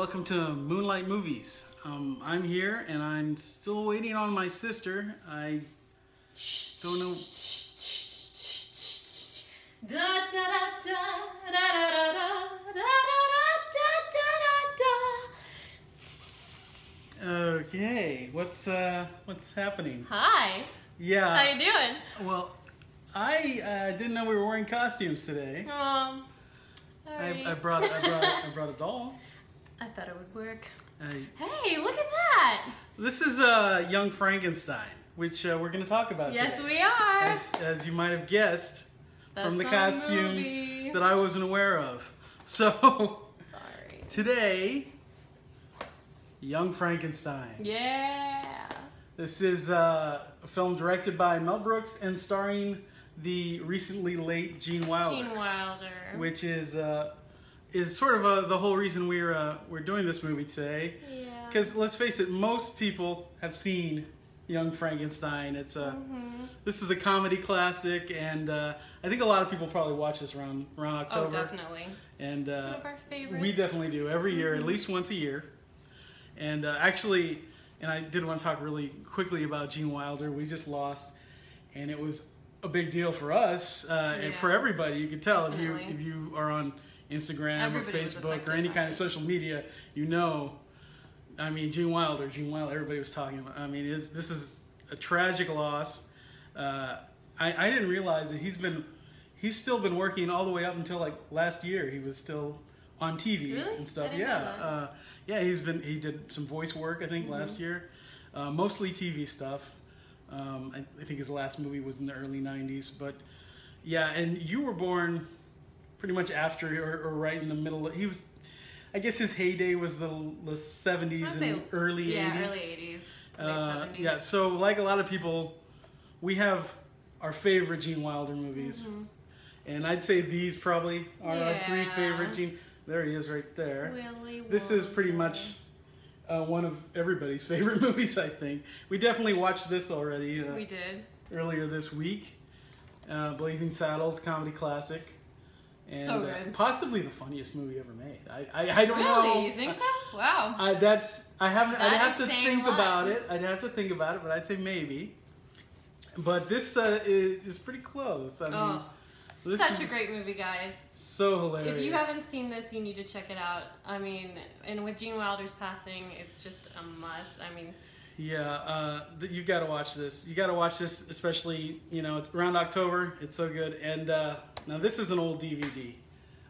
welcome to Moonlight Movies. I'm here and I'm still waiting on my sister. I don't know. Okay, what's happening? Hi. Yeah. How you doing? Well, I didn't know we were wearing costumes today. Sorry. I brought a doll. I thought it would work. Hey, look at that! This is Young Frankenstein, which we're going to talk about Yes, today. we are. As you might have guessed from the costume movie that I wasn't aware of. So, sorry. Today, Young Frankenstein. Yeah. This is a film directed by Mel Brooks and starring the recently late Gene Wilder. Gene Wilder. Which is sort of the whole reason we're doing this movie today. Yeah. Because let's face it, most people have seen Young Frankenstein. It's This is a comedy classic, and I think a lot of people probably watch this around October. Oh, definitely. And one of our favorites. we definitely do every year, at least once a year. And actually, and I did want to talk really quickly about Gene Wilder. We just lost, and it was a big deal for us and for everybody. You could tell if you are on Instagram or Facebook or any kind of social media, you know. I mean, Gene Wilder, everybody was talking about. I mean, this is a tragic loss. I didn't realize that he's still been working all the way up until like last year. He was still on TV and stuff. Yeah, he did some voice work I think last year, mostly TV stuff. I think his last movie was in the early '90s, but yeah, and you were born pretty much after or right in the middle. He was, I guess his heyday was the '70s and early '80s. Yeah, early '80s. Late '70s. Yeah, so like a lot of people, we have our favorite Gene Wilder movies, and I'd say these probably are our three favorite Gene. There he is, right there. This is pretty much one of everybody's favorite movies, I think. We definitely watched this already. We did. Earlier this week. Blazing Saddles, comedy classic. And, so good. Possibly the funniest movie ever made. I don't know. Really? You think so? Wow. I'd have to think about it. I'd have to think about it, but I'd say maybe. But this is pretty close. I mean, such a great movie, guys. So hilarious. If you haven't seen this, you need to check it out. I mean, and with Gene Wilder's passing, it's just a must. I mean, yeah, you've got to watch this. You got to watch this, especially, you know, it's around October. It's so good. And now this is an old DVD.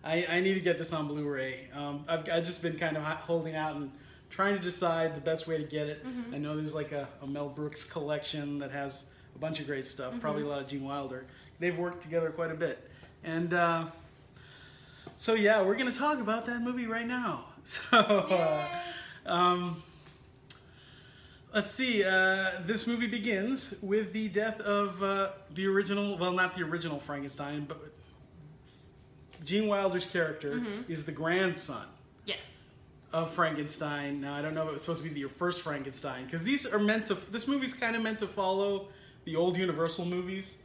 I need to get this on Blu-ray. I've just been kind of holding out and trying to decide the best way to get it. I know there's like a Mel Brooks collection that has a bunch of great stuff. Probably a lot of Gene Wilder. They've worked together quite a bit. And so yeah, we're going to talk about that movie right now. So let's see. This movie begins with the death of the original, well, not the original Frankenstein, but Gene Wilder's character is the grandson. Yes. Of Frankenstein. Now, I don't know if it's supposed to be your first Frankenstein, because this movie's kind of meant to follow the old Universal movies,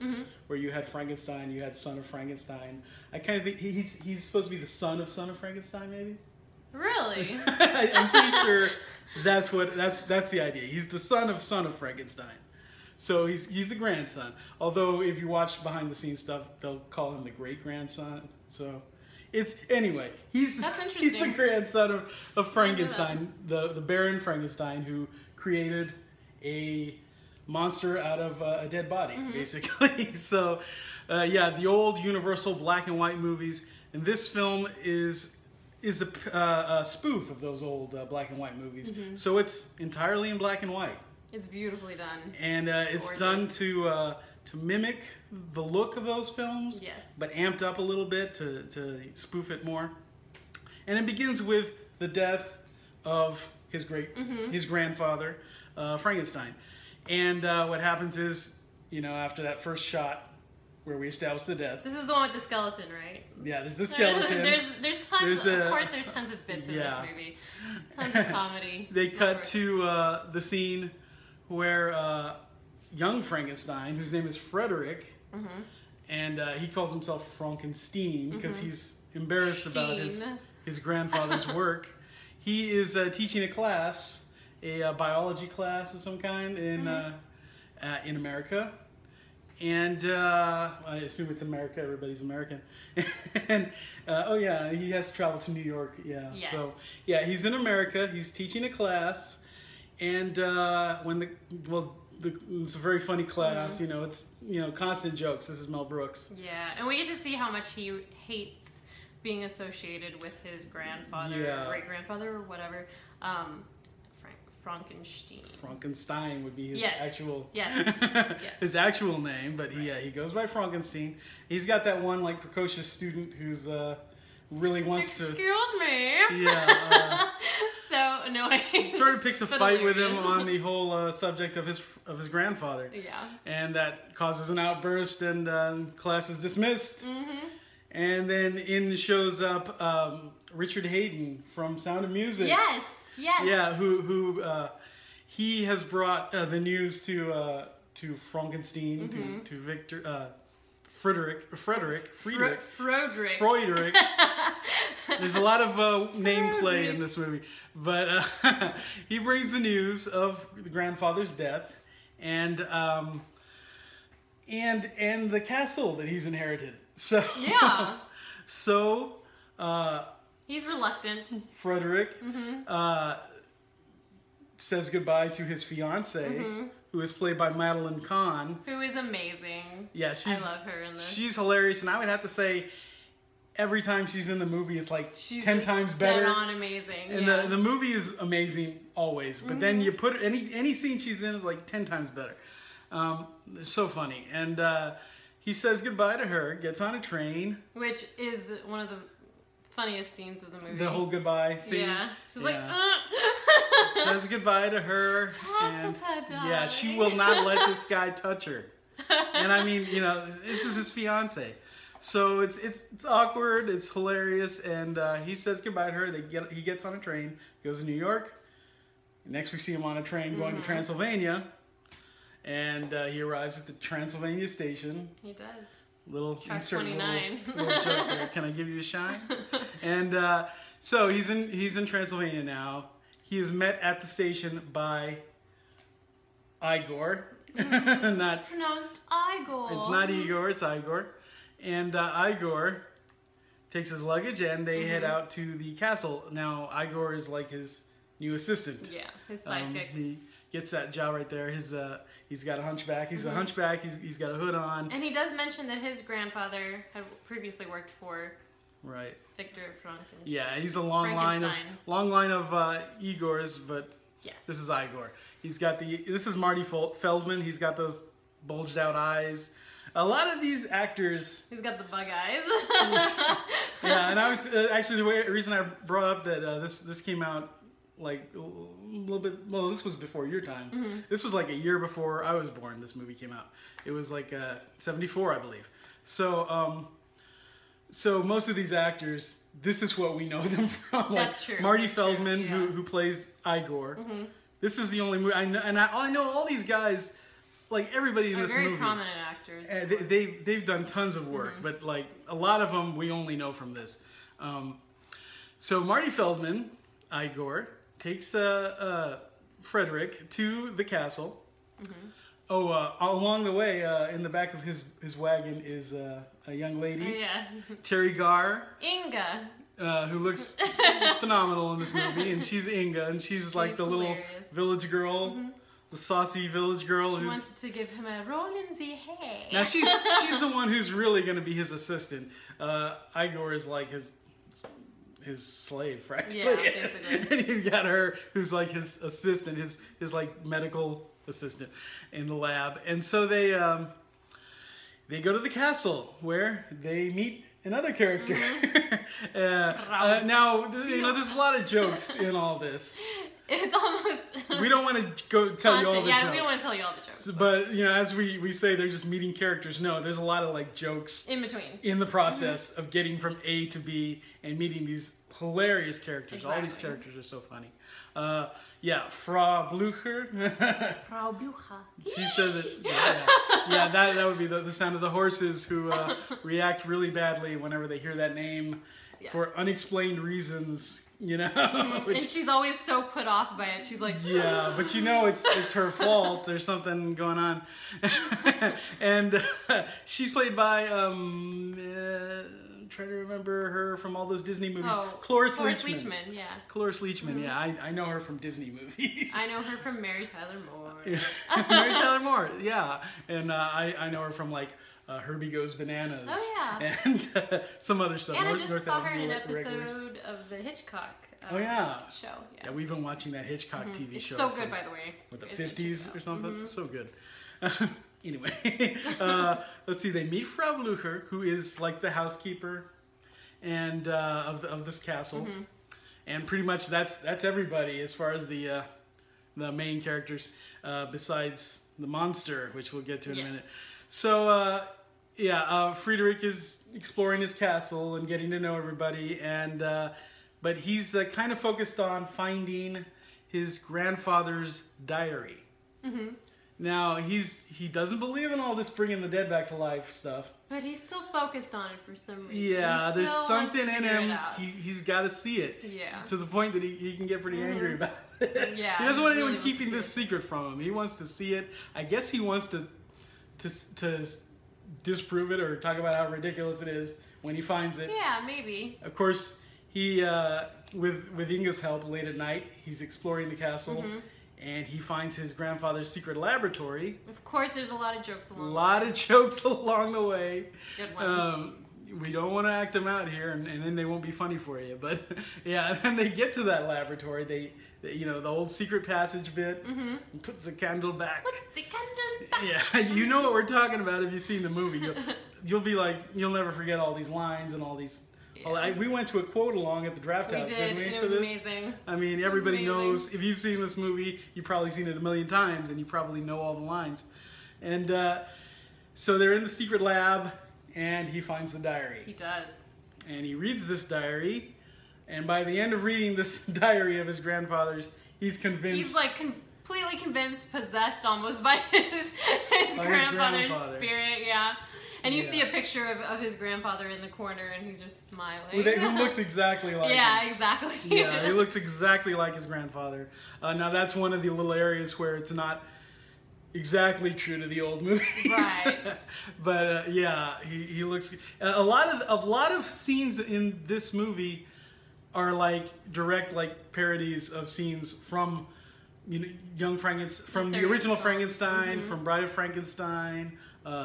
where you had Frankenstein, you had Son of Frankenstein. I kind of think he's supposed to be the son of Frankenstein, maybe. Really? I'm pretty sure that's the idea. He's the son of Frankenstein, so he's the grandson. Although if you watch behind the scenes stuff, they'll call him the great grandson. So anyway. He's the grandson of Frankenstein, the Baron Frankenstein, who created a monster out of a dead body, basically. So, yeah, the old Universal black and white movies, and this film is a spoof of those old black and white movies. So it's entirely in black and white. It's beautifully done. And it's done to mimic the look of those films, but amped up a little bit to spoof it more. And it begins with the death of his grandfather, Frankenstein. And what happens is, you know, after that first shot where we establish the death. This is the one with the skeleton, right? Yeah, there's the skeleton. There's tons. Of course, there's tons of bits in this movie. Tons of comedy. They cut to the scene where young Frankenstein, whose name is Frederick, and he calls himself Frankenstein because he's embarrassed about his grandfather's work. he is teaching a class, a biology class of some kind in America. And I assume it's America. Everybody's American. And oh yeah, he has to travel to New York. Yeah. Yes. So yeah, he's in America. He's teaching a class, and it's a very funny class. You know, it's constant jokes. This is Mel Brooks. Yeah, and we get to see how much he hates being associated with his grandfather, great grandfather, or whatever. Frankenstein Would be his actual his actual name, but he goes by Frankenstein. He's got that one like precocious student who's really wants to. Excuse me. Yeah. So annoying. Sort of picks a fight with him on the whole subject of his grandfather. Yeah. And that causes an outburst, and class is dismissed. And then in shows up Richard Hayden from Sound of Music. Yes. Yes. Yeah, who he has brought the news to Frankenstein, to Victor, Frederick. There's a lot of name play in this movie, but he brings the news of the grandfather's death, and the castle that he's inherited. So yeah. So. He's reluctant. Frederick says goodbye to his fiancée, who is played by Madeline Kahn. Who is amazing. Yeah, I love her in this. She's hilarious, and I would have to say, every time she's in the movie, it's like she's 10 times better. Dead on amazing. And the movie is amazing always, but then you put any scene she's in is like 10 times better. It's so funny, and he says goodbye to her, gets on a train, which is one of the funniest scenes of the movie. The whole goodbye scene. Yeah. She's like, says goodbye to her. And yeah, she will not let this guy touch her. And I mean, this is his fiance. So it's awkward, it's hilarious, and he says goodbye to her. He gets on a train, goes to New York. Next we see him on a train going to Transylvania. And he arrives at the Transylvania station. He does. Little Track insert 29. little joke there. Can I give you a shine? And so he's in Transylvania now. He is met at the station by Igor. It's pronounced Igor. It's not Igor, it's Igor. And Igor takes his luggage and they head out to the castle. Now Igor is like his new assistant. Yeah, his sidekick. He gets that job right there. He's got a hunchback. He's a hunchback. He's got a hood on. And he does mention that his grandfather had previously worked for Victor Frankenstein. Yeah, he's a long line of Igors, but this is Igor. This is Marty Feldman. He's got those bulged out eyes. A lot of these actors. He's got the bug eyes. Yeah, and I was actually the reason I brought up that this came out like a little bit. Well, this was before your time. This was like a year before I was born. This movie came out. It was like 74, I believe. So so most of these actors, this is what we know them from. Like That's true. Marty Feldman, who plays Igor. This is the only movie I know, and I know all these guys. Like everybody in this movie, very prominent actors. They've done tons of work, but like a lot of them we only know from this. So Marty Feldman, Igor, takes Frederick to the castle. Along the way, in the back of his wagon is a young lady, Terry Garr, Inga, who looks phenomenal in this movie, and she's Inga, and she's like the little village girl. The saucy village girl who wants to give him a roll in the hay. Now she's the one who's really going to be his assistant. Igor is like his slave practically. Yeah, basically. And you've got her who's like his assistant, his like medical assistant in the lab. And so they go to the castle where they meet another character. Now there's a lot of jokes in all this. It's almost. We don't want to go tell you all the jokes. Yeah, we don't want to tell you all the jokes. But as we say, they're just meeting characters. No, there's a lot of like jokes in between in the process of getting from A to B and meeting these hilarious characters. Exactly. All these characters are so funny. Frau Blücher. Frau Blücher. She says it. Yeah, that would be the sound of the horses who react really badly whenever they hear that name for unexplained reasons. you know. And she's always so put off by it. She's like, yeah, but you know it's her fault. There's something going on. And she's played by try to remember her from all those Disney movies. Cloris Leachman. Yeah. Cloris Leachman. Yeah, I know her from Disney movies. I know her from Mary Tyler Moore. Mary Tyler Moore. Yeah, and I know her from like Herbie Goes Bananas. Oh yeah. And some other stuff. And I just saw her in an episode of the Hitchcock. Show. Yeah, we've been watching that Hitchcock TV show. It's so good, by the way. With the 50s or something. So good. Anyway, let's see. They meet Frau Blucher, who is like the housekeeper, and of this castle, and pretty much that's everybody as far as the main characters, besides the monster, which we'll get to in a minute. So Friedrich is exploring his castle and getting to know everybody, and but he's kind of focused on finding his grandfather's diary. Now, he doesn't believe in all this bringing the dead back to life stuff. But he's still focused on it for some reason. Yeah, there's something in him. He's got to see it. Yeah. To the point that he can get pretty angry about it. Yeah. He doesn't want anyone keeping this secret from him. He wants to see it. I guess he wants to disprove it or talk about how ridiculous it is when he finds it. Yeah, maybe. Of course, he with Inga's help late at night, he's exploring the castle. And he finds his grandfather's secret laboratory. Of course, there's a lot of jokes along the way. A lot of jokes along the way. Good ones. We don't want to act them out here, and then they won't be funny for you. But yeah, and then they get to that laboratory. They the old secret passage bit. And puts the candle back. What's the candle back? Yeah, you know what we're talking about if you've seen the movie. You'll be like, you'll never forget all these lines and all these. Yeah. We went to a quote along at the draft house, didn't we? And it for was this? amazing. I mean, everybody knows, if you've seen this movie, you've probably seen it a million times, and you probably know all the lines. And so they're in the secret lab, and he finds the diary. He does. And he reads this diary, and by the end of reading this diary of his grandfather's, he's convinced... He's like completely convinced, possessed almost by his grandfather's spirit, yeah. And you see a picture of his grandfather in the corner, and he's just smiling. Who looks exactly like him. Yeah, exactly. Yeah, he looks exactly like his grandfather. Now, that's one of the little areas where it's not exactly true to the old movies. Right. But, yeah, he looks... A lot of scenes in this movie are like direct parodies of scenes from Young Frankenstein, from the original Frankenstein, from Bride of Frankenstein...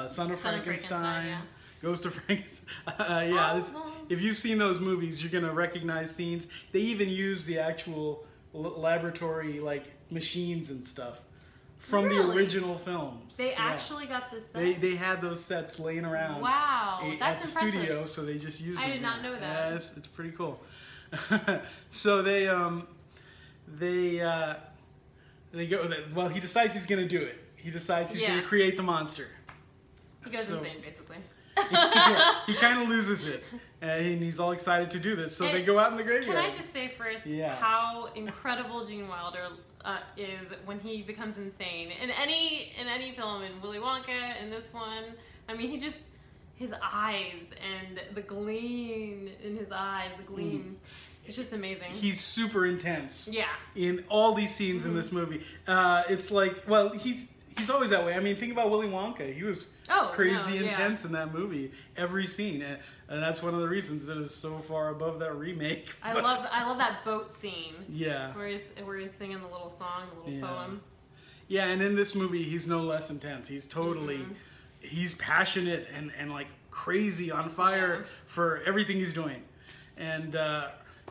Son of Frankenstein, Ghost of Frankenstein. If you've seen those movies, you're gonna recognize scenes. They even use the actual laboratory machines and stuff from the original films. They actually got this set? They had those sets laying around. Wow, at the studio, so they just used them. I did not know that. Yeah, it's pretty cool. So they go. Well, he decides he's gonna do it. He decides he's gonna create the monster. He goes insane, basically. He kind of loses it, and he's all excited to do this. So they go out in the graveyard. Can I just say first how incredible Gene Wilder is when he becomes insane in any film, in Willy Wonka, in this one. I mean, his eyes and the gleam in his eyes, the gleam. It's just amazing. He's super intense. Yeah. In all these scenes in this movie, it's like, well, he's always that way. I mean, think about Willy Wonka. He was crazy intense in that movie, every scene, and that's one of the reasons that is so far above that remake. I love that boat scene. Yeah. Where he's singing the little song, the little poem. Yeah, and in this movie, he's no less intense. He's totally, he's passionate and like crazy on fire for everything he's doing, and.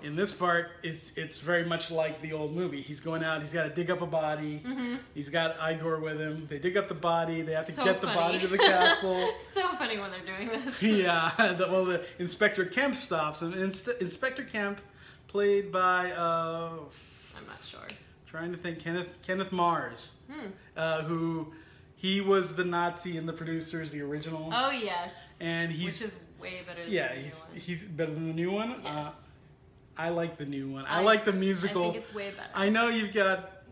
In this part, it's very much like the old movie. He's going out, he's got to dig up a body. He's got Igor with him. They dig up the body. They have to get the body to the castle. So funny when they're doing this. Yeah. The Inspector Kemp stops him. Inspector Kemp, played by... I'm not sure. Trying to think. Kenneth Mars. Who... He was the Nazi in The Producers, the original. Oh, yes. And which is way better than the new one. He's better than the new one? Yes. I like the new one. I like the musical. I think it's way better. I know you've got,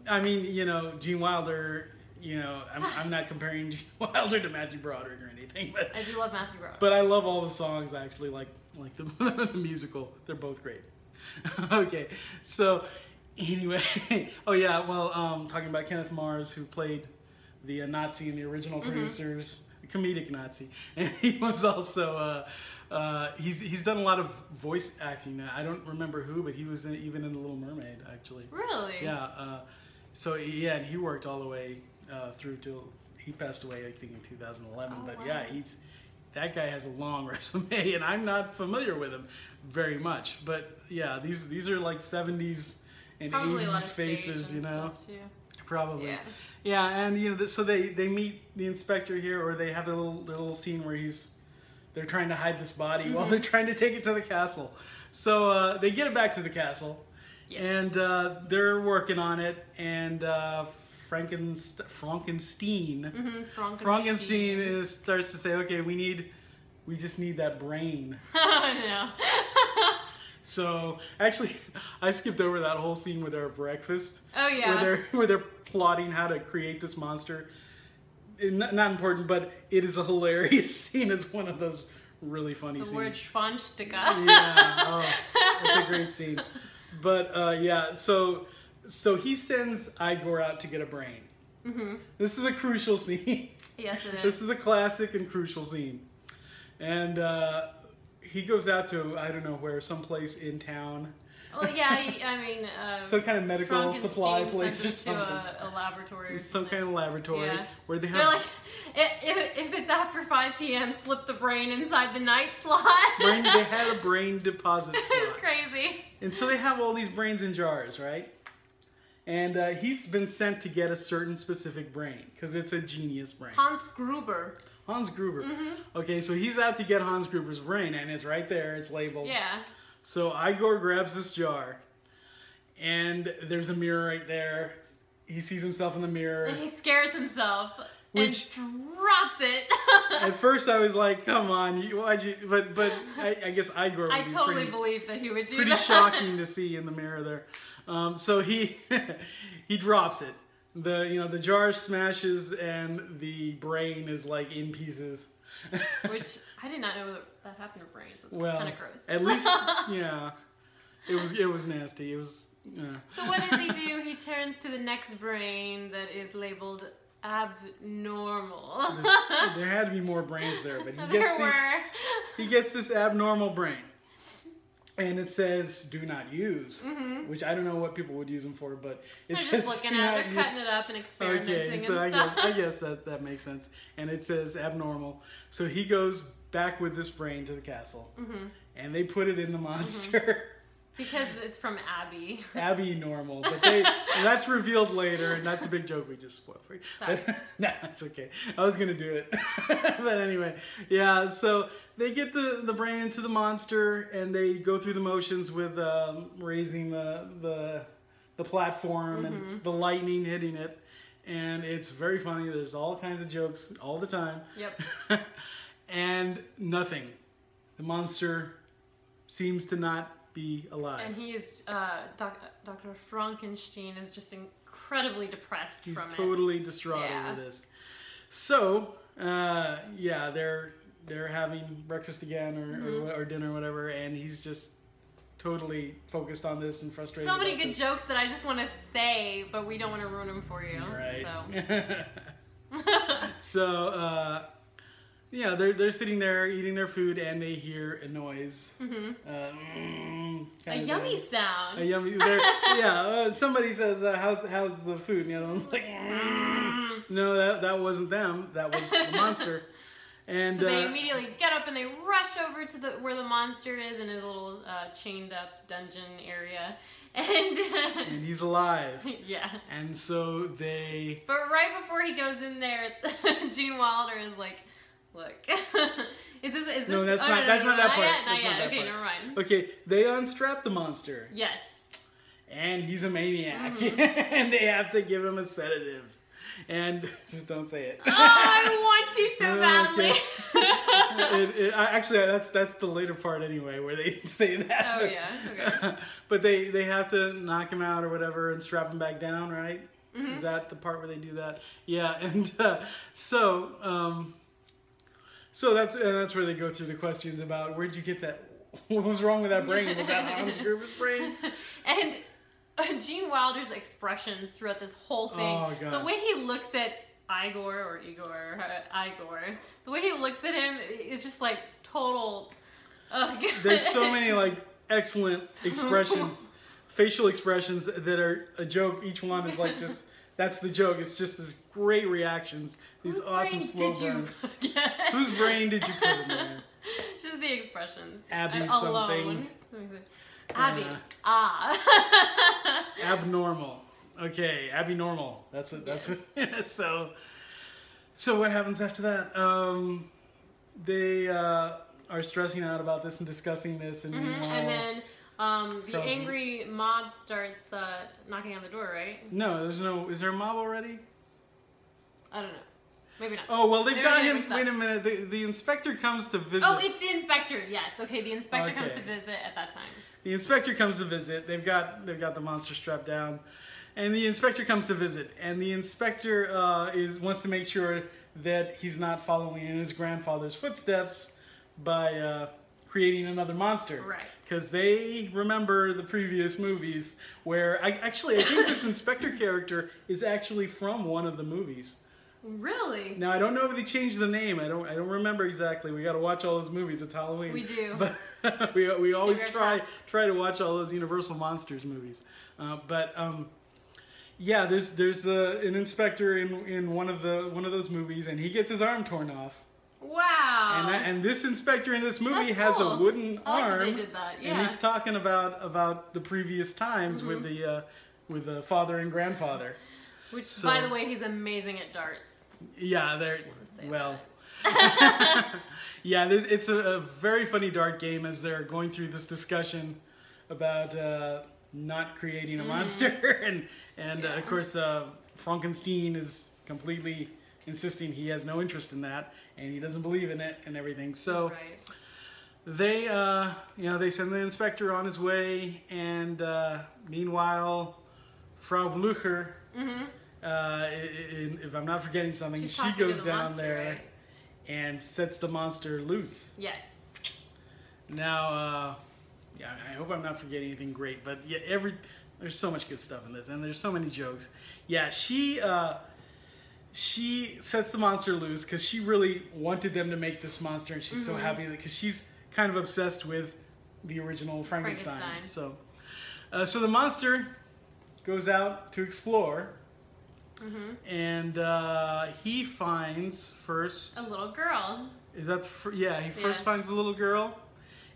Gene Wilder, I'm not comparing Gene Wilder to Matthew Broderick or anything, but I do love Matthew Broderick. But I love all the songs, actually, like the musical. They're both great. Okay, so anyway, oh yeah, well, talking about Kenneth Mars, who played the Nazi in the original producers, comedic Nazi, and he was also he's done a lot of voice acting. I don't remember who, but he was even in The Little Mermaid, actually. Really? Yeah. So yeah, and he worked all the way through till he passed away, I think, in 2011. But wow. Yeah, that guy has a long resume, and I'm not familiar with him very much. But yeah, these are like 70s and probably 80s faces, you know. Probably. Yeah. Yeah, and you know, so they meet the inspector here, or they have their little scene where they're trying to hide this body while they're trying to take it to the castle. So they get it back to the castle, and they're working on it, and Frankenstein starts to say, okay, we just need that brain. Oh no. So actually, I skipped over that whole scene with their breakfast. Oh yeah. Where they're plotting how to create this monster. Not important, but it is a hilarious scene. It's one of those really funny scenes. The word Schwanzsticke. Yeah, it's a great scene. But yeah, so he sends Igor out to get a brain. This is a crucial scene. Yes, it is. This is a classic and crucial scene. And he goes out to, I don't know where, someplace in town. Oh yeah, I mean, some kind of medical supply place or something. To a laboratory. Some kind of laboratory where they have. They're like, if it's after 5 p.m., slip the brain inside the night slot. They had a brain deposit slot. It's crazy. And so they have all these brains in jars, right? And he's been sent to get a certain specific brain because it's a genius brain. Hans Gruber. Okay, so he's out to get Hans Gruber's brain, and it's right there. It's labeled. Yeah. So Igor grabs this jar, and there's a mirror right there. He sees himself in the mirror. And he scares himself and drops it. At first I was like, come on, why'd you... But I guess Igor would I totally believed that he would do that. Pretty shocking to see in the mirror there. So he drops it. The jar smashes, and the brain is like in pieces. Which I did not know that happened to brains. It's kind of gross. At least, yeah, it was nasty. It was. So what does he do? He turns to the next brain that is labeled abnormal. There had to be more brains there, but he gets this abnormal brain, and it says "do not use," which I don't know what people would use them for, but they're just looking at it, they're cutting it up and experimenting and stuff. I guess that makes sense. And it says abnormal, so he goes back with this brain to the castle, and they put it in the monster. Because it's from Abby. Abby normal, but that's revealed later, and that's a big joke we just spoiled for you. Sorry. Nah, it's okay. I was gonna do it, but anyway, yeah. So they get the brain into the monster, and they go through the motions with raising the platform and the lightning hitting it, and it's very funny. There's all kinds of jokes all the time. Yep. And nothing. The monster seems to not be alive. And he is, Dr. Frankenstein is just incredibly depressed from it. He's totally distraught over this. So, yeah, they're having breakfast again or dinner or whatever, and he's just totally focused on this and frustrated. So many good jokes that I just want to say, but we don't want to ruin them for you. Right. So, yeah, they're sitting there eating their food, and they hear a noise. A yummy sound. A yummy. Somebody says, "How's the food?" And the other one's like, "No, that wasn't them. That was the monster." And so they immediately get up and they rush over to where the monster is in his little chained up dungeon area. And he's alive. Yeah. And so they... But right before he goes in there, Gene Wilder is like, look, is this? No, that's not that part. Not yet. Okay, never mind. Okay, they unstrap the monster. Yes. And he's a maniac. And they have to give him a sedative. And just don't say it. Oh, I want to so badly. Actually, that's the later part anyway, where they say that. Oh yeah. Okay. But they have to knock him out or whatever and strap him back down, right? Is that the part where they do that? Yeah. And so that's where they go through the questions about where'd you get that what was wrong with that brain? Was that Hans Gruber's brain? And Gene Wilder's expressions throughout this whole thing, Oh, God. the way he looks at Igor, the way he looks at him is just like total. Oh, God. There's so many like excellent expressions, facial expressions that are a joke. Each one is like just that's the joke. It's just this great reactions. These awesome slow burns. Whose brain did you put in there? Just the expressions. Abby alone. something. Abby. Abnormal. Okay, Abby normal. That's what. That's what. So what happens after that? They are stressing out about this and discussing this, and and then the angry mob starts knocking on the door. Right? No, there's no. Is there a mob already? I don't know. Maybe not. Oh, well, they've got him. Wait a minute. The inspector comes to visit. Oh, it's the inspector. Yes. Okay, the inspector comes to visit at that time. The inspector comes to visit. They've got the monster strapped down, and the inspector comes to visit. And the inspector wants to make sure that he's not following in his grandfather's footsteps by creating another monster. Right. Because they remember the previous movies where I think this inspector character is actually from one of the movies. Really? Now I don't know if they changed the name. I don't remember exactly. We got to watch all those movies. It's Halloween. We do. But we always try to watch all those Universal Monsters movies. Yeah, there's an inspector in one of those movies, and he gets his arm torn off. Wow. And this inspector in this movie That's has cool. a wooden arm. They did that. Yeah. And he's talking about the previous times with the father and grandfather. Which, by the way, he's amazing at darts. Yeah, they're well. Yeah, it's a very funny dart game as they're going through this discussion about not creating a monster, and of course Frankenstein is completely insisting he has no interest in that, and he doesn't believe in it and everything. So they they send the inspector on his way, and meanwhile, Frau Blücher. If I'm not forgetting something, she goes down there and sets the monster loose. Yes. Now, I hope I'm not forgetting anything great, but yeah, there's so much good stuff in this, and there's so many jokes. Yeah, she sets the monster loose because she really wanted them to make this monster, and she's so happy because she's kind of obsessed with the original Frankenstein. So the monster goes out to explore. And he finds first a little girl. Is that he first finds the little girl,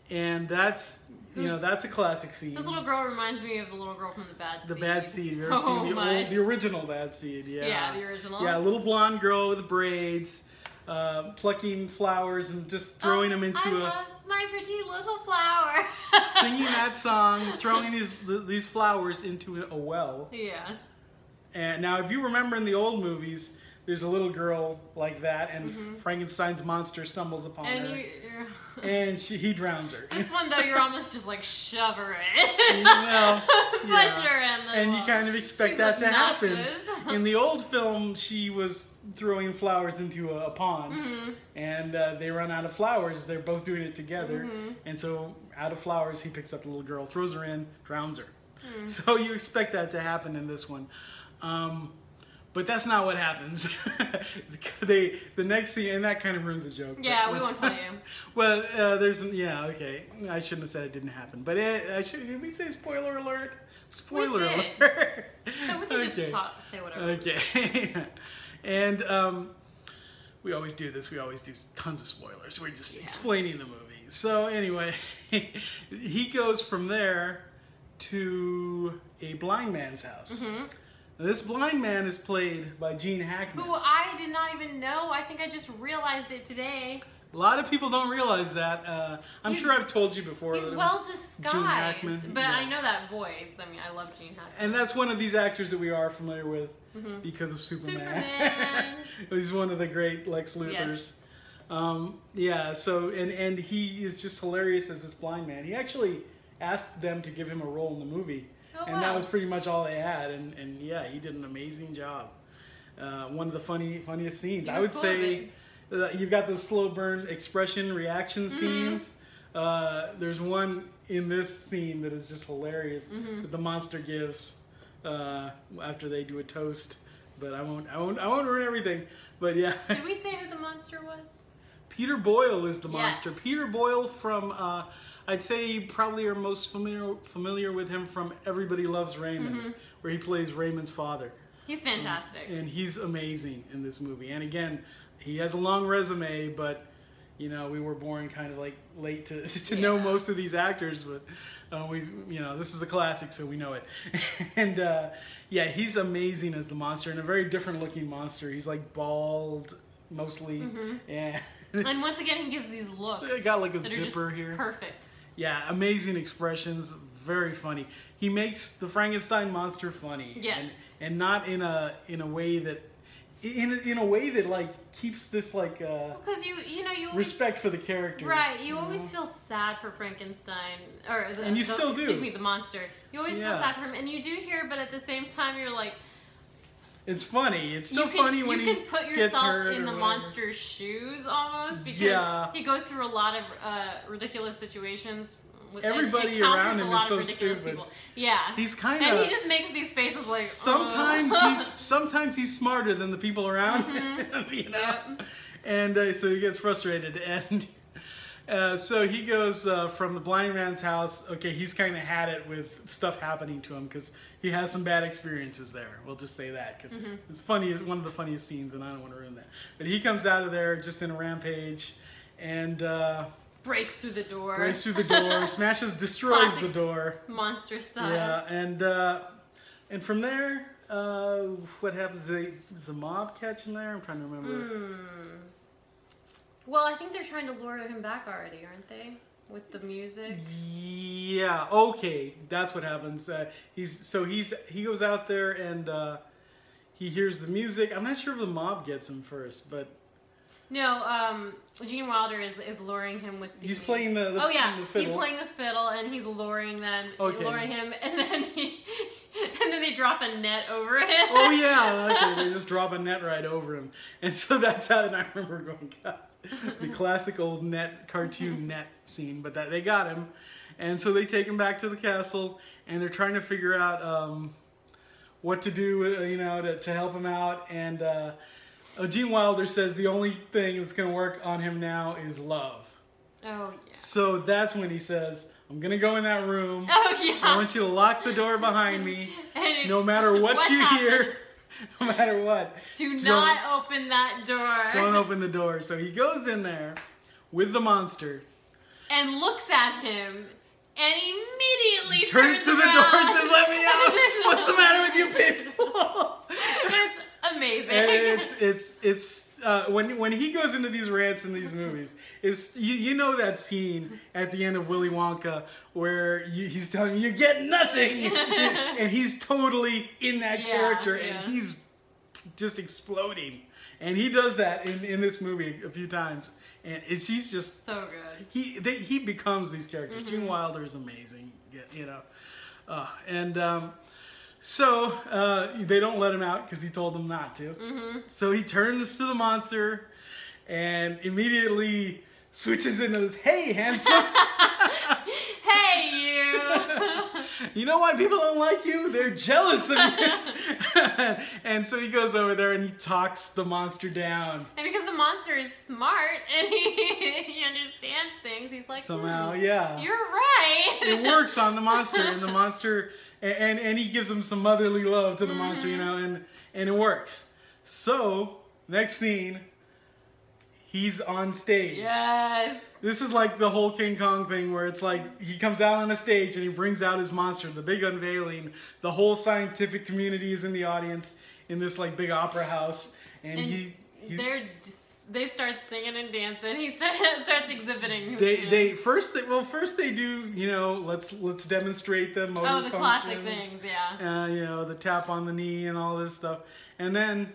and that's that's a classic scene. This little girl reminds me of the little girl from The Bad Seed. The Bad Seed. You ever seen the original Bad Seed? Yeah. Yeah, the original. Yeah, a little blonde girl with braids, plucking flowers and just throwing them into I love my pretty little flower. Singing that song, throwing these flowers into a well. Yeah. And now, if you remember in the old movies, there's a little girl like that, and Frankenstein's monster stumbles upon her, and he drowns her. This one, though, you're almost just like shove her in. Well, push her in. And you kind of expect that to happen. In the old film, she was throwing flowers into a pond, and they run out of flowers. They're both doing it together, and so out of flowers, he picks up the little girl, throws her in, drowns her. So you expect that to happen in this one. But that's not what happens. The next scene, and that kind of ruins the joke. Yeah, we won't tell you. Well, okay. I shouldn't have said it didn't happen. But did we say spoiler alert? Spoiler alert. So we can just say whatever. Okay. And we always do this. We always do tons of spoilers. We're just explaining the movie. So anyway, he goes from there to a blind man's house. Now, this blind man is played by Gene Hackman. Who I did not even know. I think I just realized it today. A lot of people don't realize that. I'm sure I've told you before. He's that well disguised. Gene Hackman. But I know that voice. I mean, I love Gene Hackman. And that's one of these actors that we are familiar with because of Superman. He's one of the great Lex Luthors. Yes. So and he is just hilarious as this blind man. He actually asked them to give him a role in the movie. And that was pretty much all they had, and yeah, he did an amazing job. One of the funniest scenes. I would say you've got those slow burn expression reaction scenes. There's one in this scene that is just hilarious that the monster gives after they do a toast. But I won't ruin everything. But yeah. Did we say who the monster was? Peter Boyle is the monster. Yes. Peter Boyle from, I'd say you probably are most familiar with him from Everybody Loves Raymond, where he plays Raymond's father. He's fantastic. And he's amazing in this movie. And again, he has a long resume, but you know, we were born kind of like late to know most of these actors, but this is a classic, so we know it. And yeah, he's amazing as the monster, and a very different looking monster. He's like bald, mostly. Yeah. And once again, he gives these looks. He got like a zipper here. Perfect. Yeah, amazing expressions, very funny. He makes the Frankenstein monster funny. Yes. And not in a way that in a way that like keeps this like because you always, respect for the characters. Right. You always feel sad for Frankenstein, and you still do. Excuse me, the monster. You always feel sad for him, and you do hear, but at the same time, you're like. It's funny. It's still funny when he gets hurt. You can put yourself in the monster's shoes almost, because he goes through a lot of ridiculous situations. Everybody around him is so stupid. People. Yeah, he's kind of, and he just makes these faces like. Sometimes he's smarter than the people around him, you know. Yep. And so he gets frustrated, and so he goes from the blind man's house. Okay, he's kind of had it with stuff happening to him because he has some bad experiences there. We'll just say that because it's funny. It's one of the funniest scenes, and I don't want to ruin that. But he comes out of there just in a rampage, and. Breaks through the door. Destroys the door. Monster style. Yeah, and from there, what happens? Does the mob catch him there? I'm trying to remember. Well, I think they're trying to lure him back already, aren't they? With the music. Yeah. Okay, that's what happens. He goes out there and he hears the music. I'm not sure if the mob gets him first, but. No, Gene Wilder is luring him with the... He's playing the fiddle. He's playing the fiddle and he's luring him, and then they drop a net over him. Oh yeah, okay, they just drop a net right over him. And so that's how, and I remember going, God, the classic old cartoon net scene, but they got him. And so they take him back to the castle, and they're trying to figure out what to do, to help him out, and... Gene Wilder says the only thing that's going to work on him now is love. Oh, yeah. So that's when he says, I'm going to go in that room. Oh, yeah. I want you to lock the door behind me. No matter what you hear, no matter what. Do not open that door. Don't open the door. So he goes in there with the monster. And looks at him. And immediately turns to the door and says, let me out. What's the matter with you people? It's amazing. And it's when he goes into these rants in these movies, it's you know that scene at the end of Willy Wonka where he's telling you get nothing, and he's totally in that character, and he's just exploding, and he does that in this movie a few times, and he's just so good. He becomes these characters. Gene Wilder is amazing, So they don't let him out because he told them not to. So he turns to the monster and immediately switches into this, hey, handsome. Hey, you. You know why people don't like you? They're jealous of you. And so he goes over there and he talks the monster down. And because the monster is smart and he understands things, he's like, somehow, yeah. You're right. It works on the monster, and the monster... And he gives him some motherly love to the monster, and it works. So, next scene, he's on stage. Yes. This is like the whole King Kong thing where it's like he comes out on a stage and he brings out his monster, the big unveiling. The whole scientific community is in the audience in this like big opera house, and they start singing and dancing. He starts exhibiting. First they do, let's demonstrate the motor functions. The classic things, yeah. The tap on the knee and all this stuff, and then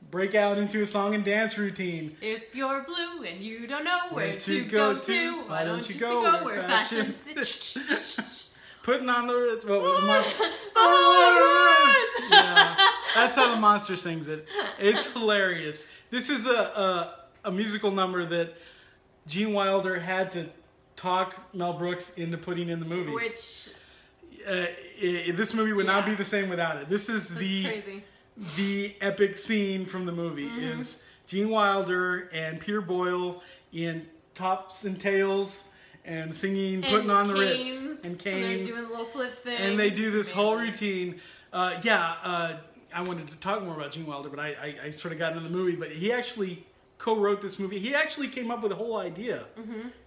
break out into a song and dance routine. If you're blue and you don't know where to go to, why don't you go where fashion's putting on the Ritz. Yeah, that's how the monster sings it. It's hilarious. This is a musical number that Gene Wilder had to talk Mel Brooks into putting in the movie. Which this movie would not be the same without it. This is crazy. The epic scene from the movie is Gene Wilder and Peter Boyle in tops and tails and singing, putting on the Ritz and canes. And they're doing a little flip thing. And they do this whole routine. I wanted to talk more about Gene Wilder, but I sort of got into the movie. But he actually co-wrote this movie. He actually came up with the whole idea.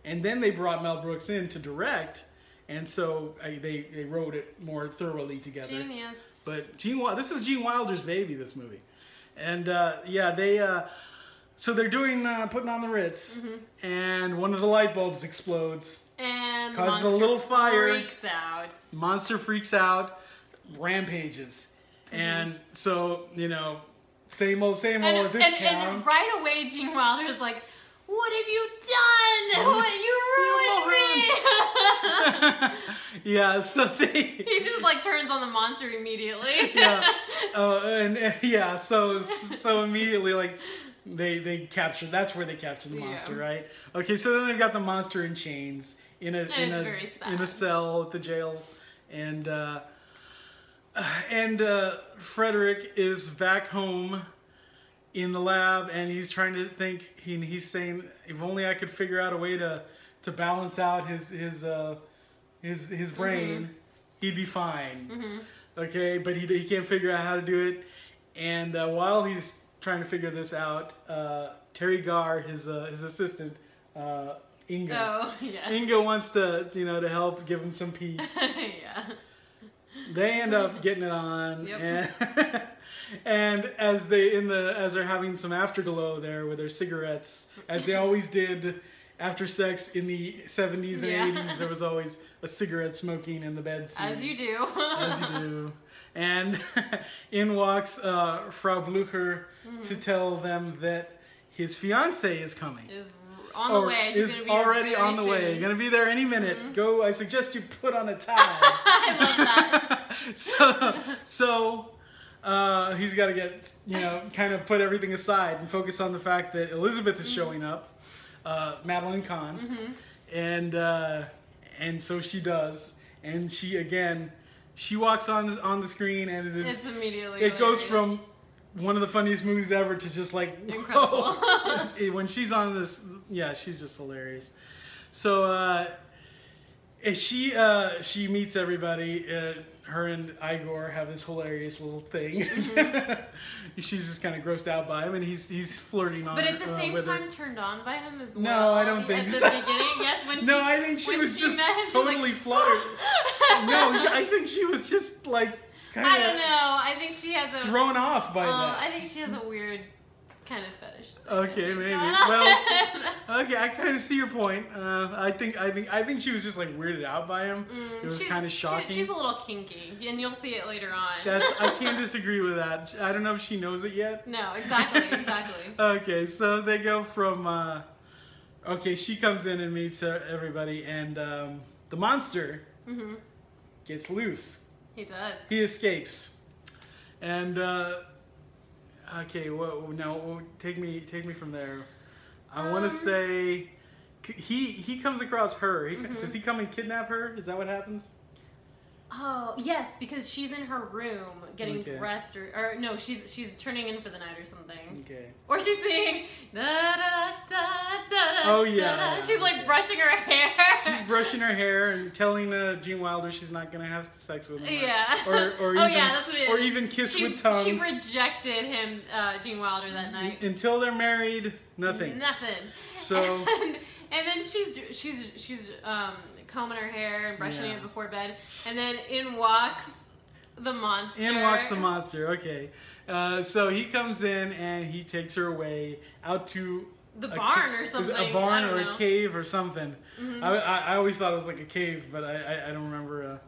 And then they brought Mel Brooks in to direct. And so they wrote it more thoroughly together. Genius. But this is Gene Wilder's baby, this movie. And so they're doing putting on the Ritz, and one of the light bulbs explodes, and causes a little fire. Freaks out. Monster freaks out, rampages, and so same old at this town. And right away, Gene Wilder's like, "What have you done? What you ruined me!" Yeah, so he just like turns on the monster immediately. So immediately like they capture. That's where they capture the monster, right? Okay, so then they've got the monster in chains in a cell at the jail, and Frederick is back home in the lab, and he's trying to think. He's saying, if only I could figure out a way to balance out his brain, he'd be fine. Okay, but he can't figure out how to do it. And while he's trying to figure this out, Terry Garr, his assistant, Inga. Inga wants to help give him some peace. They end up getting it on, and as they're having some afterglow there with their cigarettes, as they always did after sex in the 70s and 80s, there was always a cigarette smoking in the bed scene. As you do. As you do. And in walks Frau Blucher to tell them that his fiancée is coming. Is on the way. Is already on the way. Going to be there any minute. Go. I suggest you put on a tie. I love that. So he's got to get, kind of put everything aside and focus on the fact that Elizabeth is showing up, Madeline Kahn, and so she does, and she walks on the screen, and it's immediately it goes from one of the funniest movies ever to just like incredible. When she's on this, she's just hilarious. So she meets everybody. Her and Igor have this hilarious little thing. She's just kind of grossed out by him, and he's flirting on. But at the same time, turned on by him as well. No, I don't think so. At the beginning, yes. No, I think she was just totally fluttered. No, I think she was just like kind of. I don't know. I think she has a thrown off by that. I think she has a weird kind of fetish. Okay, maybe. Well, okay, I kind of see your point. I think she was just like weirded out by him. It was kind of shocking. She's a little kinky, and you'll see it later on. I can't disagree with that. I don't know if she knows it yet. No, exactly. Okay, so they go from. Okay, she comes in and meets everybody, and the monster gets loose. He does. He escapes, and. Okay, well, now take me from there. I want to say he comes across her. Does he come and kidnap her? Is that what happens? Oh yes, because she's in her room getting dressed, or no, she's turning in for the night or something. Okay. Or she's singing da da da da. Oh yeah. Da. She's like brushing her hair. She's brushing her hair and telling Gene Wilder she's not gonna have sex with him. Yeah. Or even, that's what it is. Or even kiss with tongues. She rejected him, Gene Wilder, that night. Until they're married, nothing. So. And then she's combing her hair and brushing it before bed, and then in walks the monster. Okay, so he comes in and he takes her away out to the barn or something. A barn or a cave or something. I always thought it was like a cave, but I don't remember.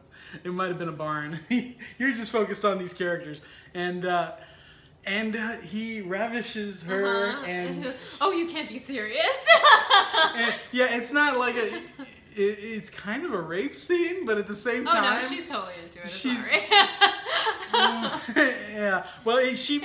It might have been a barn. You're just focused on these characters, and he ravishes her and. Oh, you can't be serious. It's not like it's kind of a rape scene, but at the same time. Oh no, she's totally into it. Yeah. Well, she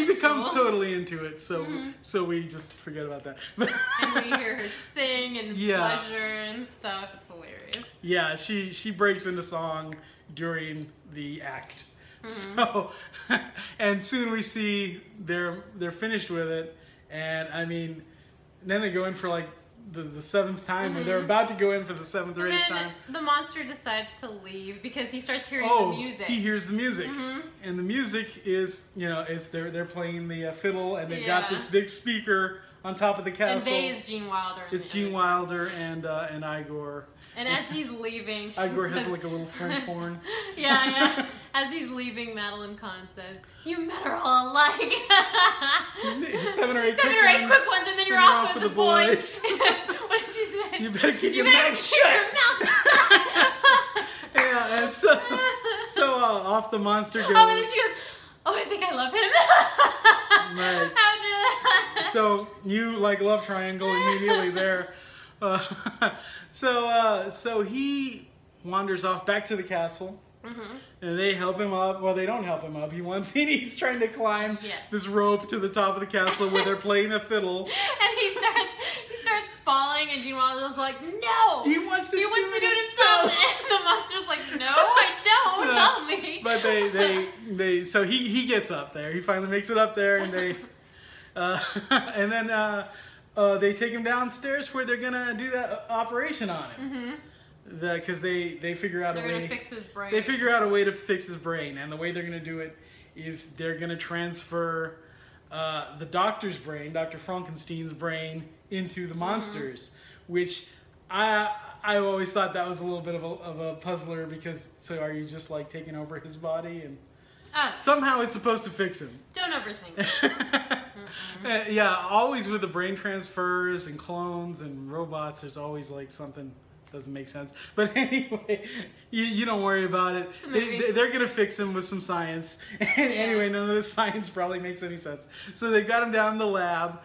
becomes totally into it, so so we just forget about that. And we hear her sing and pleasure and stuff. It's hilarious. Yeah, she breaks into song during the act. So, and soon we see they're finished with it, and I mean, then they go in for like the 7th time, or they're about to go in for the 7th or 8th time. The monster decides to leave because he starts hearing the music. He hears the music, and the music is, you know, they're playing the fiddle, and they've got this big speaker on top of the castle. And they is Gene Wilder. It's Gene Wilder and Igor. And as he's leaving, Igor has like a little French horn. Yeah. As he's leaving, Madeline Kahn says, "You met her all alike." 7 or 8 quick ones, and then you're off with the boys. What did she say? You better keep your mouth shut. Yeah, and so off the monster goes. Oh, and then she goes, "Oh, I think I love him." Right. After that. So you like love triangle immediately there. So he wanders off back to the castle, and they help him up. Well, they don't help him up. He's trying to climb this rope to the top of the castle where they're playing a fiddle. And he starts falling, and Gene Wilder's like, "No, he wants to do it himself." And the monster's like, "No, I don't. Help me." But they so he gets up there. He finally makes it up there, and they and then. They take him downstairs where they're gonna do that operation on him. Because they figure out a way. They're gonna fix his brain. They figure out a way to fix his brain, and the way they're gonna do it is they're gonna transfer the doctor's brain, Dr. Frankenstein's brain, into the monster's, which I always thought that was a little bit of a puzzler, because so are you just like taking over his body and somehow it's supposed to fix him? Don't overthink it. Yeah, always with the brain transfers and clones and robots, there's always like something doesn't make sense. But anyway, you don't worry about it. They're going to fix him with some science. And anyway, none of this science probably makes any sense. So they got him down in the lab,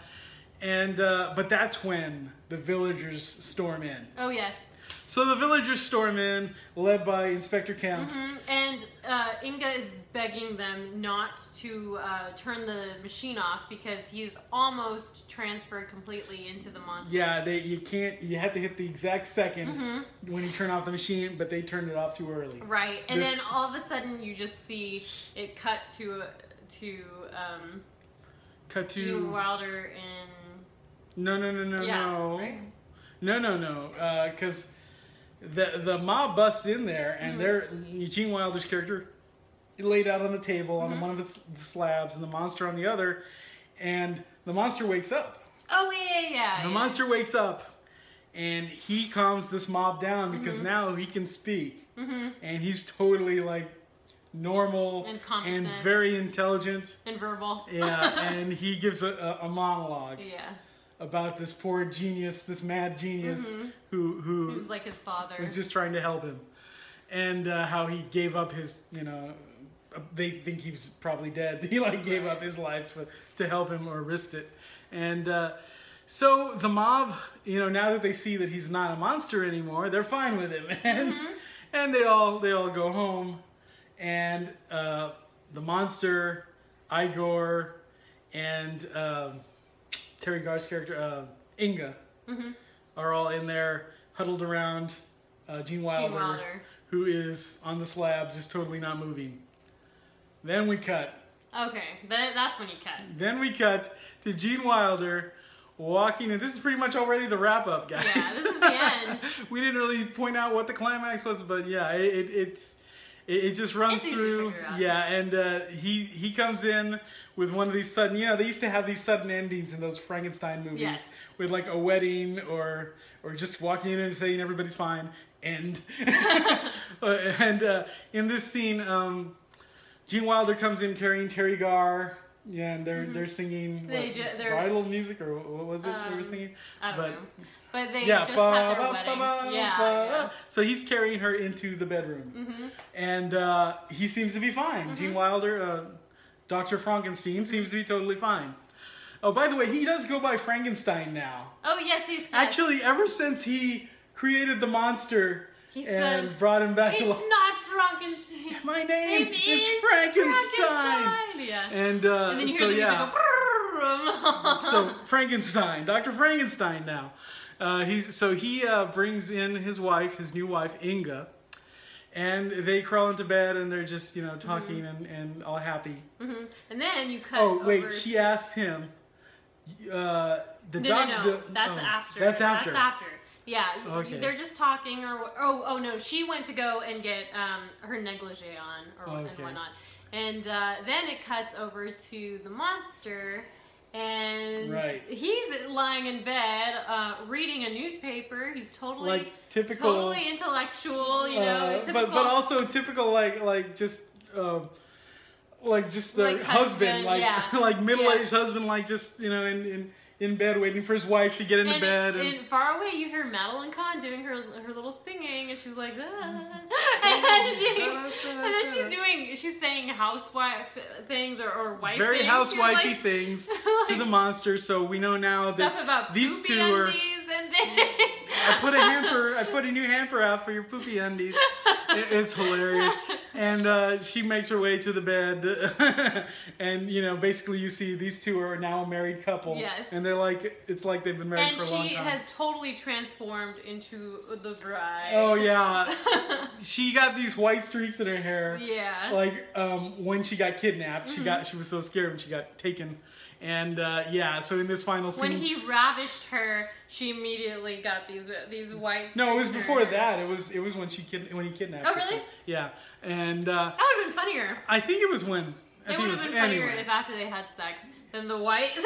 and but that's when the villagers storm in. Oh, yes. So the villagers storm in, led by Inspector Kemp. And Inga is begging them not to turn the machine off because he's almost transferred completely into the monster. Yeah, you have to hit the exact second when you turn off the machine, but they turned it off too early. Right, and then all of a sudden you just see it cut to Gene Wilder and... No. Right? No. Because the mob busts in there, and they're Gene Wilder's character laid out on the table on one of the slabs, and the monster on the other, and the monster wakes up. Oh yeah. The monster wakes up, and he calms this mob down because now he can speak, and he's totally like normal and competent and very intelligent and verbal. Yeah, and he gives a monologue. Yeah. About this poor genius, this mad genius who's like his father, was just trying to help him, and how he gave up his, they think he was probably dead. He gave up his life to help him or risked it, and so the mob, now that they see that he's not a monster anymore, they're fine with him, and they all go home, and the monster, Igor, and Terry Garr's character, Inga, are all in there, huddled around Gene Wilder, who is on the slab, just totally not moving. Then we cut. Okay, that's when you cut. Then we cut to Gene Wilder walking, and this is pretty much already the wrap-up, guys. Yeah, this is the end. We didn't really point out what the climax was, but yeah, it just runs through. Yeah, and he comes in with one of these sudden, they used to have these sudden endings in those Frankenstein movies with like a wedding or just walking in and saying everybody's fine. End. And in this scene, Gene Wilder comes in carrying Terry Garr. Yeah, and they're singing bridal music, or what was it they were singing? I don't know. But they just had their wedding. Yeah. So he's carrying her into the bedroom. And he seems to be fine. Gene Wilder, Dr. Frankenstein, seems to be totally fine. Oh, by the way, he does go by Frankenstein now. Oh, yes, he's... Actually, ever since he created the monster and brought him back to life. It's not Frankenstein. My name is Frankenstein. Yeah. And then you hear the music go. So Frankenstein, Dr. Frankenstein now. He brings in his new wife, Inga, and they crawl into bed and they're just, talking and all happy. Mm-hmm. And then you cut Oh, wait, she asks him, No, that's after. That's after. That's after. Yeah, okay. They're just talking, no, she went to go and get her negligee on, and whatnot. And then it cuts over to the monster, and he's lying in bed, reading a newspaper. He's totally totally intellectual, typical. But also typical, just a husband, like middle-aged husband, just in bed waiting for his wife to get into bed. And far away you hear Madeline Kahn doing her little singing, and she's like, and then she's saying housewife things or wife very things. Housewifey things to the monster. So we know now stuff that about these two poopy are. undies and things. I put a new hamper out for your poopy undies. It's hilarious. And she makes her way to the bed, and basically you see these two are now a married couple. Yes. And they're it's like they've been married for a long time. And she has totally transformed into the bride. Oh yeah, she got these white streaks in her hair. Yeah. Like when she got kidnapped, she was so scared when she got taken. And so in this final scene, when he ravished her, she immediately got these white streaks. No, it was before that. It was when he kidnapped her. Oh really? Yeah, and that would have been funnier. I think it was when. It would have been funnier if after they had sex, then the white thing.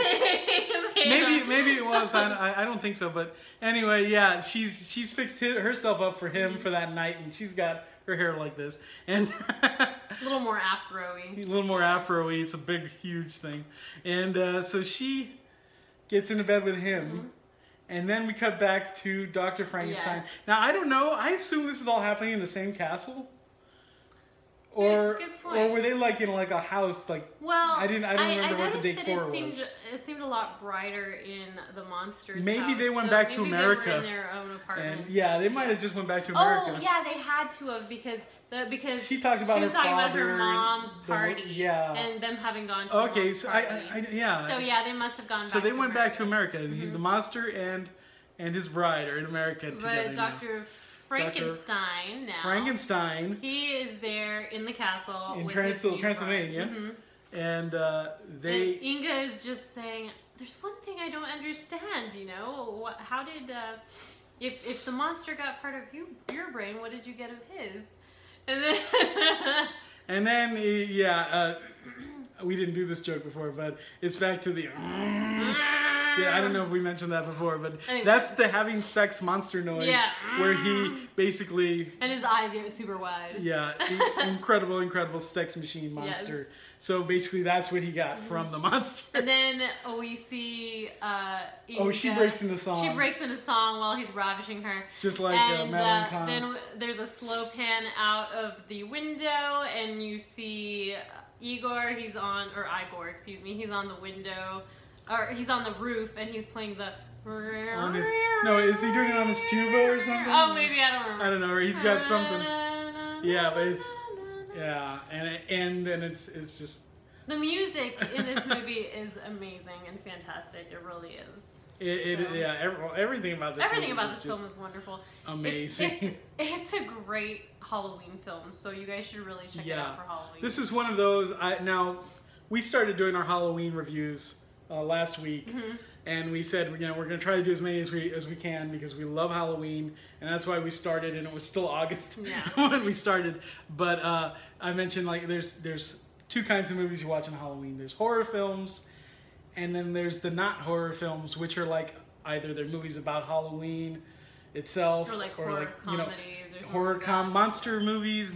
Maybe it was. I don't think so. But anyway, yeah, she's fixed herself up for him for that night, and she's got her hair like this, and a little more afro-y. A little more afro-y. It's a big, huge thing, and so she gets into bed with him, and then we cut back to Dr. Frankenstein. Yes. Now I don't know. I assume this is all happening in the same castle. Or were they in a house I don't remember what the decor was. It seemed a lot brighter in the monster's Maybe house. they went back to America. They were in their own apartments. And they might have just went back to America. Oh yeah, they had to have because she talked about she was her talking father, about her mom's party and them having gone to the mom's party. So yeah, they must have gone back. So they went back to America. The monster and his bride are in America together. But Dr. Frankenstein now. Frankenstein. He is there in the castle in Transylvania, and they. And Inga is just saying, "There's one thing I don't understand. How did if the monster got part of your brain, what did you get of his?" And then we didn't do this joke before, but it's back to the. Yeah, I don't know if we mentioned that before, but anyway. That's the having sex monster noise, where he basically... And his eyes get super wide. Yeah, incredible sex machine monster. Yes. So basically that's what he got from the monster. And then we see... Inga, she breaks into song. She breaks into song while he's ravishing her. Just like Madeline Kahn. Then there's a slow pan out of the window, and you see Igor, he's on the window... Or he's on the roof and he's playing the. Is he doing it on his tuba or something? Oh, maybe I don't remember. I don't know. Or he's got something. Yeah, but it's and it's just. The music in this movie is amazing and fantastic. It really is. Everything about this. Everything about this film is wonderful. Amazing. It's a great Halloween film, so you guys should really check it out for Halloween. This is one of those. Now, we started doing our Halloween reviews. Last week, and we said we're going to try to do as many as we can because we love Halloween, and that's why we started. And it was still August when we started. But I mentioned there's two kinds of movies you watch on Halloween. There's horror films, and then there's the not horror films, which are either they're movies about Halloween itself, or horror comedies, monster movies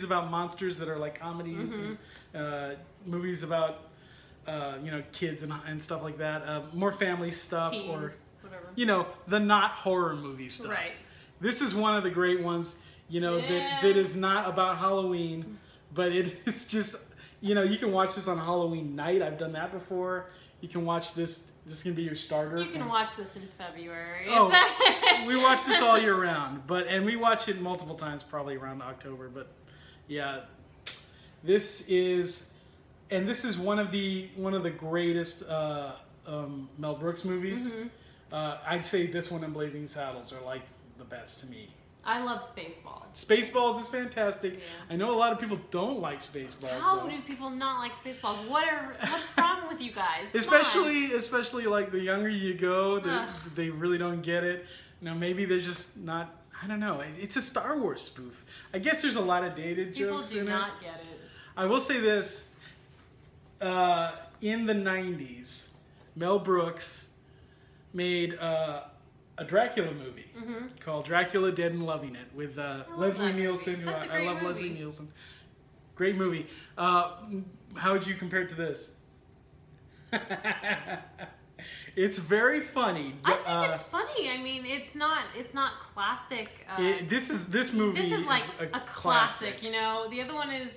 about monsters that are comedies, and movies about. Kids and stuff like that. More family stuff. Teens, or, whatever. The not horror movie stuff. Right. This is one of the great ones, that is not about Halloween, but it is just, you can watch this on Halloween night. I've done that before. You can watch this. This can be your starter. You can watch this in February. We watch this all year round, and we watch it multiple times, probably around October, but. Yeah, this is one of the greatest Mel Brooks movies. I'd say this one and Blazing Saddles are like the best to me. I love Spaceballs. Spaceballs is fantastic. Yeah. I know a lot of people don't like Spaceballs. How do people not like Spaceballs? What's wrong with you guys? Especially like the younger you go, they really don't get it. Now maybe they're just not. I don't know. It's a Star Wars spoof. I guess there's a lot of dated jokes in it. People do not get it. I will say this. In the 90s, Mel Brooks made a Dracula movie called Dracula Dead and Loving It with Leslie Nielsen. Who I love movie. Leslie Nielsen. Great movie. How would you compare it to this? It's very funny. I think it's funny. I mean, it's not classic. This movie is like a classic. You know, the other one is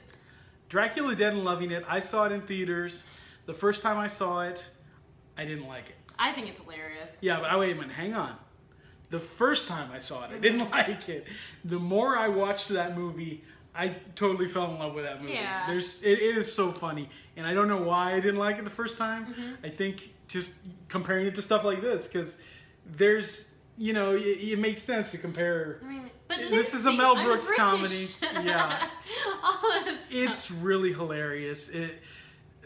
Dracula Dead and Loving It. I saw it in theaters. The first time I saw it, I didn't like it. I think it's hilarious. Yeah, but wait a minute, hang on. The first time I saw it, I didn't like it. The more I watched that movie, I totally fell in love with that movie. Yeah. It is so funny, and I don't know why I didn't like it the first time. I think just comparing it to stuff like this, because there's, you know, it makes sense to compare. I mean, but this is a Mel Brooks comedy. Yeah, oh, it's really hilarious.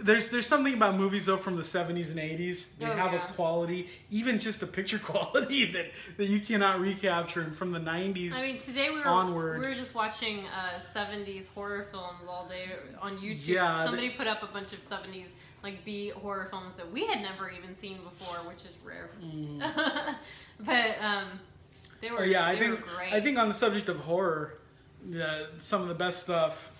There's something about movies though from the 70s and 80s. They have a quality, even just a picture quality that you cannot recapture. And from the 90s I mean, today we were just watching 70s horror films all day on YouTube. Yeah, somebody put up a bunch of 70s like B horror films that we had never even seen before, which is rare. But they were great. I think on the subject of horror, some of the best stuff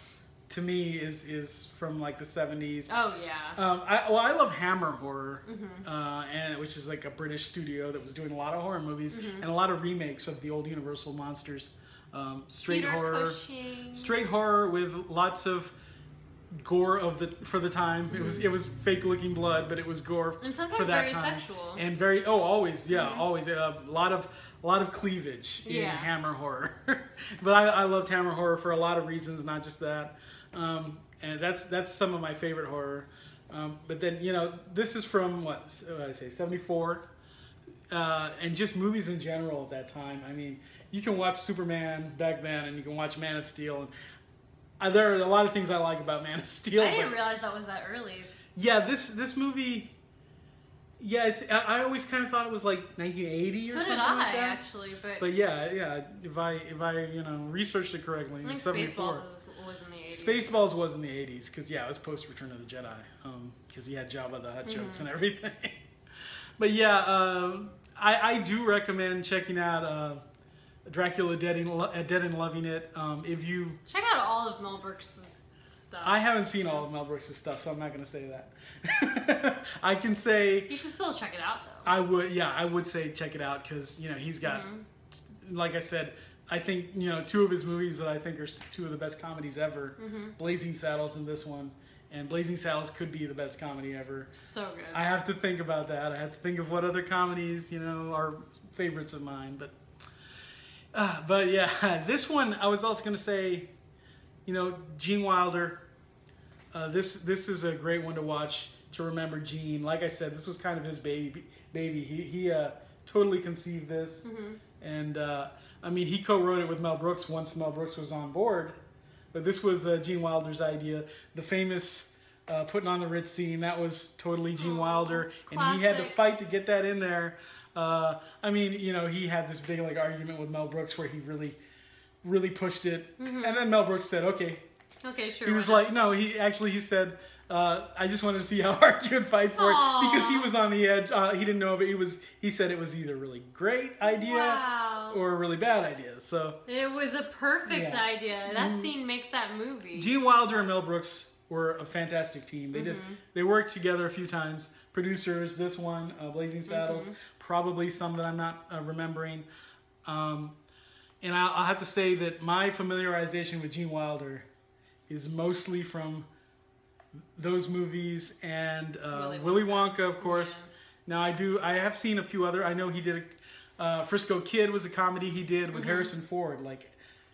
to me is from like the 70s. Oh yeah. I love Hammer Horror, and which is like a British studio that was doing a lot of horror movies and a lot of remakes of the old Universal monsters. Straight horror with lots of gore for the time. It was fake looking blood, but it was gore and sometimes for that very time. Sexual. And always always a lot of cleavage in Hammer Horror. But I loved Hammer Horror for a lot of reasons, not just that. And that's some of my favorite horror. But then, you know, this is from what did I say, 74, and just movies in general at that time. I mean, you can watch Superman back then, and you can watch Man of Steel, and there are a lot of things I like about Man of Steel. I didn't realize that was that early. Yeah, this movie. Yeah, I always kind of thought it was like 1980 or something like that. Actually, but yeah, if I you know researched it correctly, it was 74. Was in the 80s. Spaceballs was in the 80s because it was post Return of the Jedi, because he had Jabba the Hutt jokes and everything. But yeah, I do recommend checking out Dracula Dead and Loving It. If you check out all of Mel Brooks' stuff. I haven't seen all of Mel Brooks' stuff, so I'm not going to say that. I can say you should still check it out though. I would say check it out because, you know, he's got, like I said, I think, you know, two of his movies that I think are two of the best comedies ever, Blazing Saddles and this one. And Blazing Saddles could be the best comedy ever. So good. I have to think about that. I have to think of what other comedies, you know, are favorites of mine. But yeah, this one I was also going to say, you know, Gene Wilder. This is a great one to watch to remember Gene. Like I said, this was kind of his baby. He totally conceived this, and I mean, he co-wrote it with Mel Brooks once Mel Brooks was on board. But this was Gene Wilder's idea. The famous putting on the Ritz scene, that was totally Gene Wilder. Classic. And he had to fight to get that in there. I mean, you know, he had this big like argument with Mel Brooks where he really pushed it. And then Mel Brooks said, okay, sure. He was like, no, he said, I just wanted to see how hard you would fight for it, because he was on the edge. He didn't know if he said it was either a really great idea or a really bad idea. So it was a perfect idea. That scene makes that movie. Gene Wilder and Mel Brooks were a fantastic team. They worked together a few times. Producers, this one, Blazing Saddles, probably some that I'm not remembering. And I'll have to say that my familiarization with Gene Wilder is mostly from those movies and Willy Wonka, of course. Now I have seen a few other. I know he did Frisco Kid was a comedy he did with Harrison Ford. Like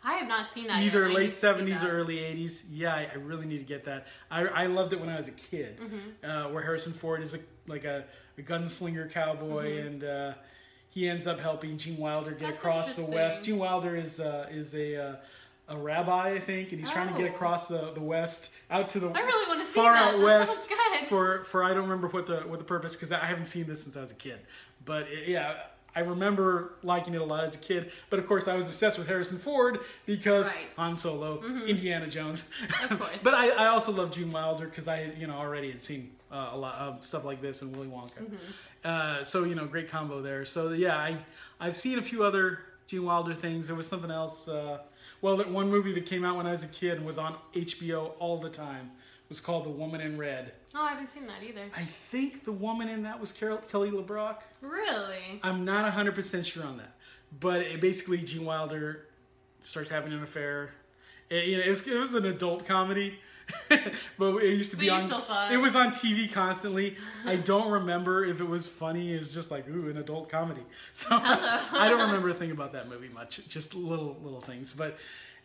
I have not seen that either yet. late 70s or early 80s. Yeah, I really need to get that. I loved it when I was a kid, where Harrison Ford is like a gunslinger cowboy, and he ends up helping Gene Wilder get across the West. Gene Wilder is a rabbi, I think, and he's trying to get across the West out to the I really want to far see that. out west Good. for I don't remember what the purpose, because I haven't seen this since I was a kid. But yeah, I remember liking it a lot as a kid. But of course, I was obsessed with Harrison Ford because Han Solo, Indiana Jones. Of course. But I also love Gene Wilder because I already had seen a lot of stuff like this in Willy Wonka. So great combo there. So yeah, I've seen a few other Gene Wilder things. There was something else. That one movie that came out when I was a kid and was on HBO all the time was called The Woman in Red. Oh, I haven't seen that either. I think the woman in that was Kelly LeBrock. Really? I'm not 100% sure on that. But basically, Gene Wilder starts having an affair. It was an adult comedy. But it used to be on. It was on TV constantly. I don't remember if it was funny. It was just like, ooh, an adult comedy. So I don't remember a thing about that movie much. Just little things.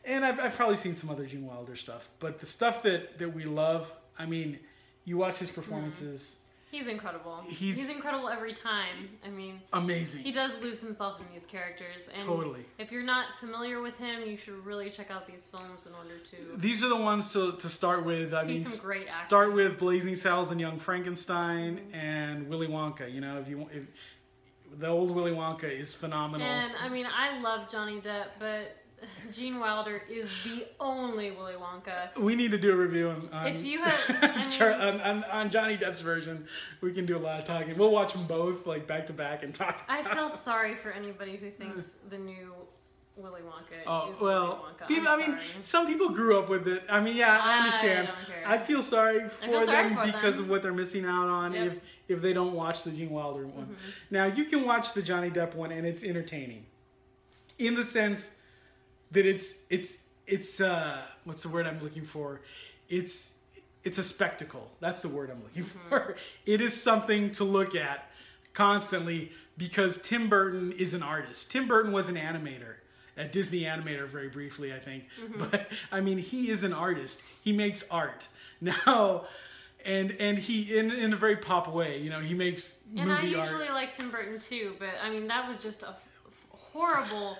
And I've probably seen some other Gene Wilder stuff. But the stuff that we love, I mean, you watch his performances. He's incredible. He's incredible every time. I mean, amazing. He does lose himself in these characters. And totally. If you're not familiar with him, you should really check out these films in order to. These are the ones to start with. I mean, some great action. Start with Blazing Saddles and Young Frankenstein and Willy Wonka. If the old Willy Wonka is phenomenal. And I mean, I love Johnny Depp, but Gene Wilder is the only Willy Wonka. We need to do a review on if you have, on Johnny Depp's version. We can do a lot of talking. We'll watch them both like back to back and talk. I feel sorry for anybody who thinks the new Willy Wonka is Willy Wonka. I mean, some people grew up with it. I mean, yeah, I understand. I feel sorry for them because of what they're missing out on if they don't watch the Gene Wilder one. Now, you can watch the Johnny Depp one and it's entertaining, in the sense that it's what's the word I'm looking for? It's a spectacle. That's the word I'm looking for. It is something to look at constantly because Tim Burton is an artist. Tim Burton was an animator, a Disney animator very briefly, I think. But I mean, he is an artist. He makes art. Now, and he in a very pop way, he makes movie art. And I usually like Tim Burton too, but I mean, that was just a horrible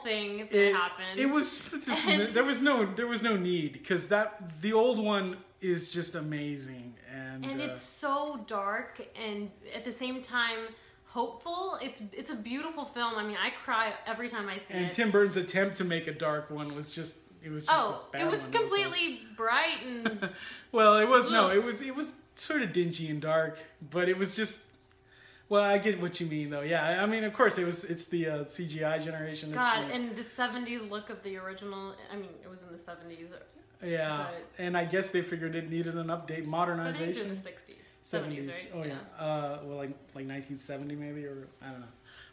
thing that happened. It was just, there was no need, because the old one is just amazing, and it's so dark and at the same time hopeful. It's a beautiful film. I mean, I cry every time I see it. And Tim Burton's attempt to make a dark one was just a bad it was one, completely bright and well, it was sort of dingy and dark, but it was just. Well, I get what you mean, though. Yeah, I mean, of course, it's the CGI generation. And the 70s look of the original. I mean, it was in the 70s. Yeah, and I guess they figured it needed an update, modernization. 70s or the 60s? 70s, right? Oh, yeah. Like 1970 maybe, or I don't know.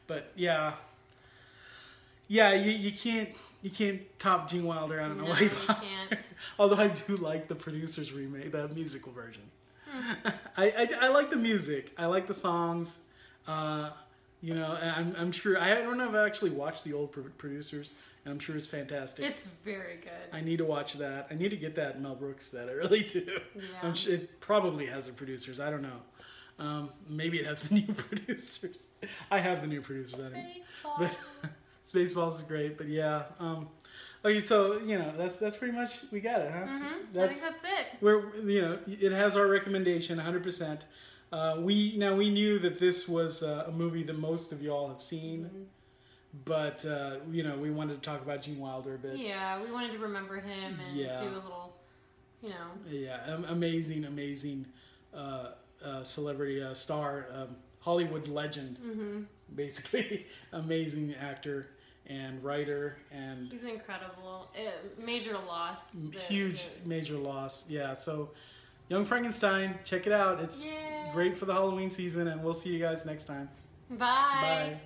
But yeah, you can't top Gene Wilder. I don't know why you can't. Although I do like the producer's remake, the musical version. I like the music. I like the songs. And I'm sure, I don't know if I actually watched the old producers, and I'm sure it's fantastic. It's very good. I need to watch that. I need to get that Mel Brooks set. I really do. Yeah. I'm sure it probably has the producers. I don't know. Maybe it has the new producers. I have the new producers. But Spaceballs is great. But yeah. Okay, so that's pretty much, we got it, huh? I think that's it. It has our recommendation 100%. We knew that this was a movie that most of y'all have seen, but we wanted to talk about Gene Wilder a bit. Yeah, we wanted to remember him and do a little, Yeah, amazing celebrity, star, Hollywood legend, basically. Amazing actor and writer, and he's incredible. Major loss. Major loss. Yeah. So, Young Frankenstein, check it out. It's great for the Halloween season, and we'll see you guys next time. Bye. Bye.